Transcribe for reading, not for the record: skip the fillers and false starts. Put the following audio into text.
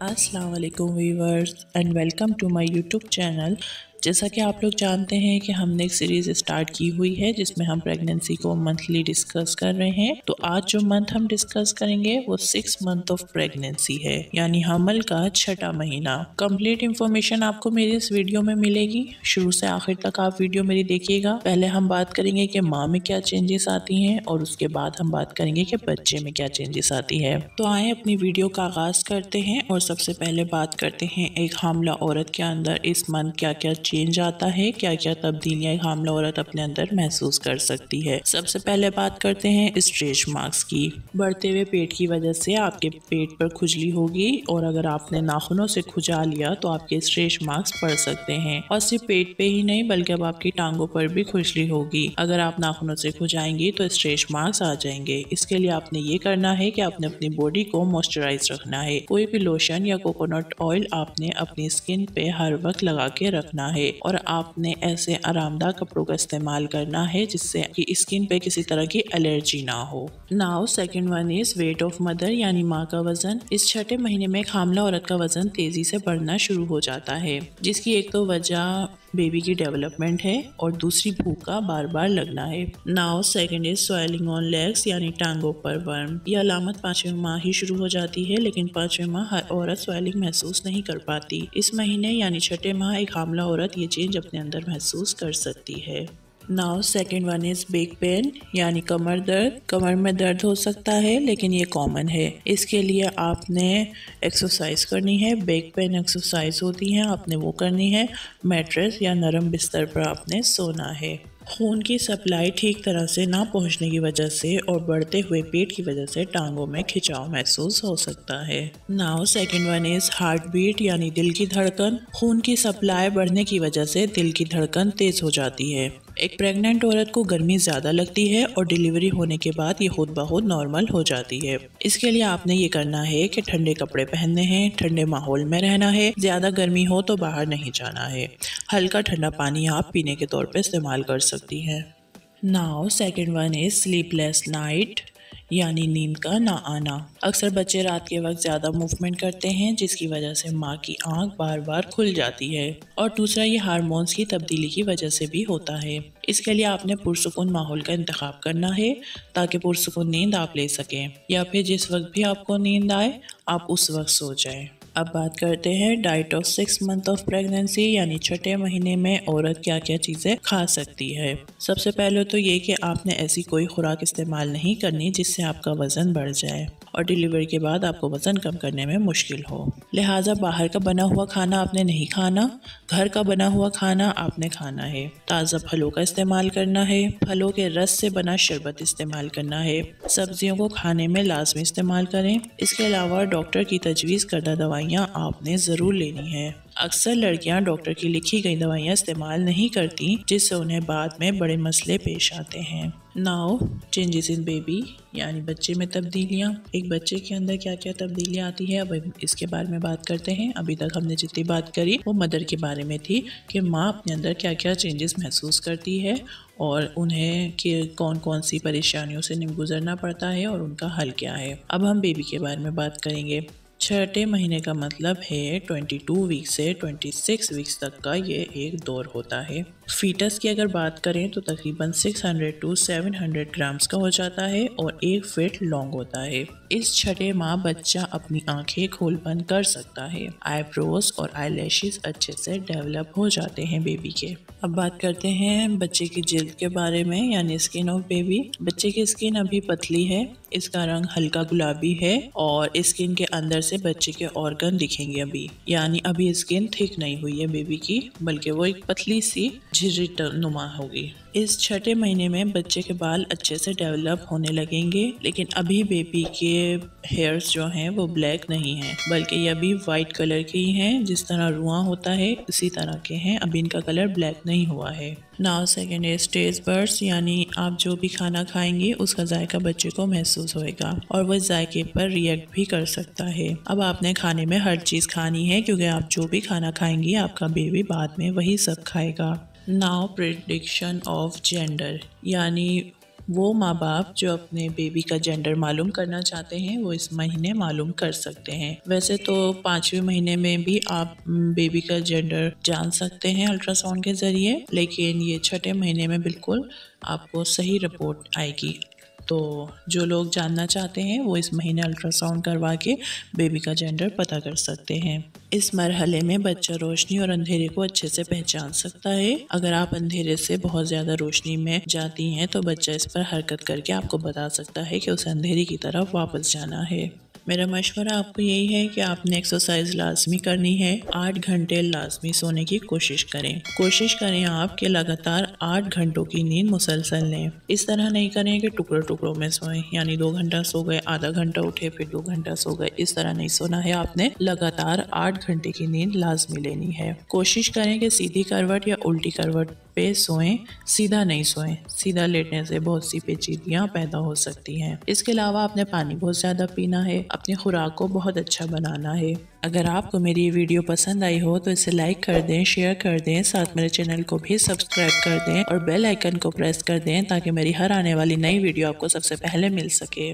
अस्सलाम वालेकुम viewers and welcome to my YouTube channel. जैसा कि आप लोग जानते हैं कि हमने एक सीरीज़ स्टार्ट की हुई है जिसमें हम प्रेगनेंसी को मंथली डिस्कस कर रहे हैं। तो आज जो मंथ हम डिस्कस करेंगे वो 6 मंथ ऑफ प्रेगनेंसी है, यानी हमल का छठा महीना। कंप्लीट इन्फॉर्मेशन आपको मेरी इस वीडियो में मिलेगी, शुरू से आखिर तक आप वीडियो मेरी देखिएगा। पहले हम बात करेंगे कि माँ में क्या चेंजेस आती हैं और उसके बाद हम बात करेंगे कि बच्चे में क्या चेंजेस आती है। तो आए अपनी वीडियो का आगाज करते हैं और सबसे पहले बात करते हैं एक हामला औरत के अंदर इस मंथ क्या क्या चेंज आता है, क्या क्या तब्दीलियां एक हामला औरत अपने अंदर महसूस कर सकती है। सबसे पहले बात करते हैं स्ट्रेच मार्क्स की। बढ़ते हुए पेट की वजह से आपके पेट पर खुजली होगी और अगर आपने नाखूनों से खुजा लिया तो आपके स्ट्रेच मार्क्स पड़ सकते हैं। और सिर्फ पेट पे ही नहीं बल्कि अब आपकी टांगों पर भी खुजली होगी। अगर आप नाखूनों से खुजाएंगी तो स्ट्रेच मार्क्स आ जाएंगे। इसके लिए आपने ये करना है कि आपने अपनी बॉडी को मॉइस्चराइज रखना है। कोई भी लोशन या कोकोनट ऑयल आपने अपनी स्किन पे हर वक्त लगा के रखना है और आपने ऐसे आरामदायक कपड़ों का इस्तेमाल करना है जिससे कि स्किन पे किसी तरह की एलर्जी ना हो। Now second one is weight of mother, यानी माँ का वजन। इस छठे महीने में एक हामला औरत का वजन तेजी से बढ़ना शुरू हो जाता है, जिसकी एक तो वजह बेबी की डेवलपमेंट है और दूसरी भूख का बार बार लगना है। Now second is swelling on legs, यानी टांगों पर वर्म। यह अलामत 5वें माह ही शुरू हो जाती है, लेकिन 5वें माह हर औरत स्वेलिंग महसूस नहीं कर पाती। इस महीने यानी छठे माह एक हामला औरत ये चेंज अपने अंदर महसूस कर सकती है। Now second one is back pain, यानी कमर दर्द। कमर में दर्द हो सकता है लेकिन ये कॉमन है। इसके लिए आपने एक्सरसाइज करनी है। बैक पेन एक्सरसाइज होती है, आपने वो करनी है। मैट्रेस या नरम बिस्तर पर आपने सोना है। खून की सप्लाई ठीक तरह से ना पहुंचने की वजह से और बढ़ते हुए पेट की वजह से टांगों में खिंचाव महसूस हो सकता है। Now second one is heart beat, यानी दिल की धड़कन। खून की सप्लाई बढ़ने की वजह से दिल की धड़कन तेज हो जाती है। एक प्रेग्नेंट औरत को गर्मी ज़्यादा लगती है और डिलीवरी होने के बाद ये खुद ब खुद नॉर्मल हो जाती है। इसके लिए आपने ये करना है कि ठंडे कपड़े पहनने हैं, ठंडे माहौल में रहना है, ज़्यादा गर्मी हो तो बाहर नहीं जाना है। हल्का ठंडा पानी आप पीने के तौर पे इस्तेमाल कर सकती हैं। Now second one is sleepless night, यानी नींद का ना आना। अक्सर बच्चे रात के वक्त ज़्यादा मूवमेंट करते हैं जिसकी वजह से माँ की आंख बार बार खुल जाती है और दूसरा ये हार्मोन्स की तब्दीली की वजह से भी होता है। इसके लिए आपने पुरसुकून माहौल का इंतखाब करना है ताकि पुरसुकून नींद आप ले सकें, या फिर जिस वक्त भी आपको नींद आए आप उस वक्त सो जाएं। अब बात करते हैं diet of 6 month of pregnancy, यानी छठे महीने में औरत क्या क्या चीज़ें खा सकती है। सबसे पहले तो ये कि आपने ऐसी कोई खुराक इस्तेमाल नहीं करनी जिससे आपका वज़न बढ़ जाए और डिलीवरी के बाद आपको वज़न कम करने में मुश्किल हो। लिहाजा बाहर का बना हुआ खाना आपने नहीं खाना, घर का बना हुआ खाना आपने खाना है। ताज़ा फलों का इस्तेमाल करना है, फलों के रस से बना शरबत इस्तेमाल करना है। सब्जियों को खाने में लाजमी इस्तेमाल करें। इसके अलावा डॉक्टर की तजवीज़ करदा दवाइयाँ आपने ज़रूर लेनी है। अक्सर लड़कियां डॉक्टर की लिखी गई दवाइयाँ इस्तेमाल नहीं करती जिससे उन्हें बाद में बड़े मसले पेश आते हैं। नाउ चेंजेस इन बेबी, यानी बच्चे में तब्दीलियाँ। एक बच्चे के अंदर क्या क्या तब्दीलियाँ आती है अब इसके बारे में बात करते हैं। अभी तक हमने जितनी बात करी वो मदर के बारे में थी कि माँ अपने अंदर क्या क्या चेंजेस महसूस करती है और उन्हें कि कौन कौन सी परेशानियों से गुजरना पड़ता है और उनका हल क्या है। अब हम बेबी के बारे में बात करेंगे। छठे महीने का मतलब है 22 वीक्स से 26 वीक्स तक का ये एक दौर होता है। फीटस की अगर बात करें तो तकरीबन 600 टू 700 ग्राम्स का हो जाता है और 1 फीट लॉन्ग होता है। इस छठे माह बच्चा अपनी आंखें खोल बंद कर सकता है। आईब्रोज और आईलैशेस अच्छे से डेवलप हो जाते हैं बेबी के। अब बात करते हैं बच्चे की जिल्द के बारे में, यानी स्किन ऑफ बेबी। बच्चे की स्किन अभी पतली है, इसका रंग हल्का गुलाबी है और स्किन के अंदर से बच्चे के ऑर्गन दिखेंगे अभी, यानी अभी स्किन थिक नहीं हुई है बेबी की, बल्कि वो एक पतली सी झिर्री नुमा होगी। इस छठे महीने में बच्चे के बाल अच्छे से डेवलप होने लगेंगे, लेकिन अभी बेबी के हेयर्स जो हैं वो ब्लैक नहीं हैं, बल्कि ये अभी वाइट कलर के ही हैं। जिस तरह रुआं होता है उसी तरह के हैं, अभी इनका कलर ब्लैक नहीं हुआ है। Now second is taste buds, यानी आप जो भी खाना खाएंगे उसका जायका बच्चे को महसूस होएगा और वह जायके पर रिएक्ट भी कर सकता है। अब आपने खाने में हर चीज़ खानी है क्योंकि आप जो भी खाना खाएंगी आपका बेबी बाद में वही सब खाएगा। नाउ प्रेडिक्शन ऑफ जेंडर, यानी वो माँ बाप जो अपने बेबी का जेंडर मालूम करना चाहते हैं वो इस महीने मालूम कर सकते हैं। वैसे तो 5वें महीने में भी आप बेबी का जेंडर जान सकते हैं अल्ट्रासाउंड के ज़रिए, लेकिन ये 6ठे महीने में बिल्कुल आपको सही रिपोर्ट आएगी। तो जो लोग जानना चाहते हैं वो इस महीने अल्ट्रासाउंड करवा के बेबी का जेंडर पता कर सकते हैं। इस मरहले में बच्चा रोशनी और अंधेरे को अच्छे से पहचान सकता है। अगर आप अंधेरे से बहुत ज़्यादा रोशनी में जाती हैं तो बच्चा इस पर हरकत करके आपको बता सकता है कि उसे अंधेरे की तरफ वापस जाना है। मेरा मशवरा आपको यही है कि आपने एक्सरसाइज लाजमी करनी है। 8 घंटे लाजमी सोने की कोशिश करें आप कि लगातार 8 घंटों की नींद मुसलसल लें। इस तरह नहीं करें कि टुकड़ों टुकड़ों में सोएं, यानी 2 घंटा सो गए, आधा घंटा उठे, फिर 2 घंटा सो गए। इस तरह नहीं सोना है, आपने लगातार 8 घंटे की नींद लाजमी लेनी है। कोशिश करें कि सीधी करवट या उल्टी करवट पे सोएं, सीधा नहीं सोएं। सीधा लेटने से बहुत सी पेचीदगियां पैदा हो सकती हैं। इसके अलावा आपने पानी बहुत ज़्यादा पीना है, अपनी खुराक को बहुत अच्छा बनाना है। अगर आपको मेरी ये वीडियो पसंद आई हो तो इसे लाइक कर दें, शेयर कर दें, साथ मेरे चैनल को भी सब्सक्राइब कर दें और बेल आइकन को प्रेस कर दें ताकि मेरी हर आने वाली नई वीडियो आपको सबसे पहले मिल सके।